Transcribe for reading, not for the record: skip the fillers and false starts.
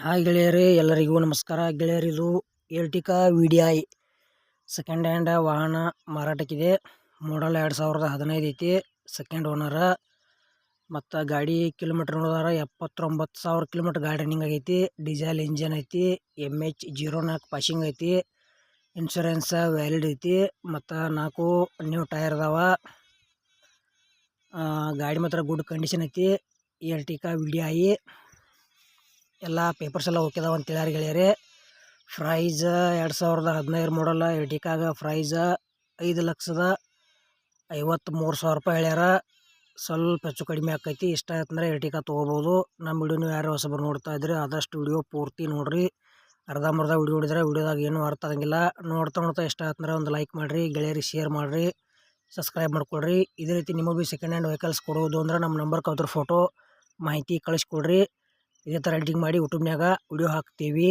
Hi ಗೆಳೆಯರೇ, ಎಲ್ಲರಿಗೂ ನಮಸ್ಕಾರ ಗೆಳೆಯರು. ಇದು ಎರ್ಟಿಕಾ VDI ಸೆಕೆಂಡ್ ಹ್ಯಾಂಡ್ ವಾಹನ ಮಾರಾಟಕ್ಕಿದೆ. ಮಾಡಲ್ 2015 ಐತಿ. ಸೆಕೆಂಡ್ ಓನರ. ಮತ್ತು ಗಾಡಿ ಕಿಲೋಮೀಟ್ರ್ ನೋಡಿದ್ರೆ 79,000 ಕಿಲೋಮೀಟ್ರ್ ಗಾಡಿ ರನ್ನಿಂಗ್ ಆಗೈತಿ. ಡೀಸೆಲ್ ಇಂಜನ್ ಐತಿ. MH04 ಪಾಸಿಂಗ್ ಐತಿ. ಇನ್ಶೂರೆನ್ಸ್ ವ್ಯಾಲಿಡ್ ಐತಿ. ಮತ್ತು 4 ನ್ಯೂ ಟೈರ್ ಅದಾವ. ಗಾಡಿ ಮಾತ್ರ ಗುಡ್ ಕಂಡೀಷನ್ ಐತಿ. ಎರ್ಟಿಕಾ VDI ಎಲ್ಲ ಪೇಪರ್ಸ್ ಎಲ್ಲ ಓಕೆ ಅದಾವ ಅಂತೇಳಿ ಗೆಳೆಯರೇ. ಪ್ರೈಸ್ 2015 ಮಾಡಲ್ ಎರ್ಟಿಕಾಗ ಪ್ರೈಸ್ 5,53,000 ರೂಪಾಯಿ ಹೇಳ್ಯಾರ. ಸ್ವಲ್ಪ ಹೆಚ್ಚು ಕಡಿಮೆ ಆಕೈತಿ. ಇಷ್ಟ ಆಯ್ತಂದ್ರೆ ಎರ್ಟಿಕಾ ತೊಗೋಬೋದು. ನಮ್ಮ ವಿಡಿಯೋನು ಯಾರು ಹೊಸಬರು ನೋಡ್ತಾ ಇದ್ರಿ ಆದಷ್ಟು ವಿಡಿಯೋ ಪೂರ್ತಿ ನೋಡ್ರಿ. ಅರ್ಧಂಬರ್ಧ ವಿಡಿಯೋ ನೋಡಿದ್ರೆ ವಿಡಿಯೋದಾಗ ಏನೂ ಅರ್ಥ ಆಗಂಗಿಲ್ಲ. ನೋಡ್ತಾ ಇಷ್ಟ ಆಯ್ತಂದ್ರೆ ಒಂದು ಲೈಕ್ ಮಾಡಿರಿ, ಗೆಳೆಯರಿಗೆ ಶೇರ್ ಮಾಡಿರಿ, ಸಬ್ಸ್ಕ್ರೈಬ್ ಮಾಡ್ಕೊಳ್ರಿ. ಇದೇ ರೀತಿ ನಿಮಗೆ ಭೀ ಸೆಕೆಂಡ್ ಹ್ಯಾಂಡ್ ವೆಹಿಕಲ್ಸ್ ಕೊಡೋದು ಅಂದ್ರೆ ನಮ್ಮ ನಂಬರ್ಗೆ ಅದ್ರ ಫೋಟೋ ಮಾಹಿತಿ ಕಳಿಸ್ಕೊಡ್ರಿ. ಇದೇ ಥರ ಎಡಿಟಿಂಗ್ ಮಾಡಿ ಯೂಟ್ಯೂಬ್ನಾಗ ವಿಡಿಯೋ ಹಾಕ್ತೀವಿ.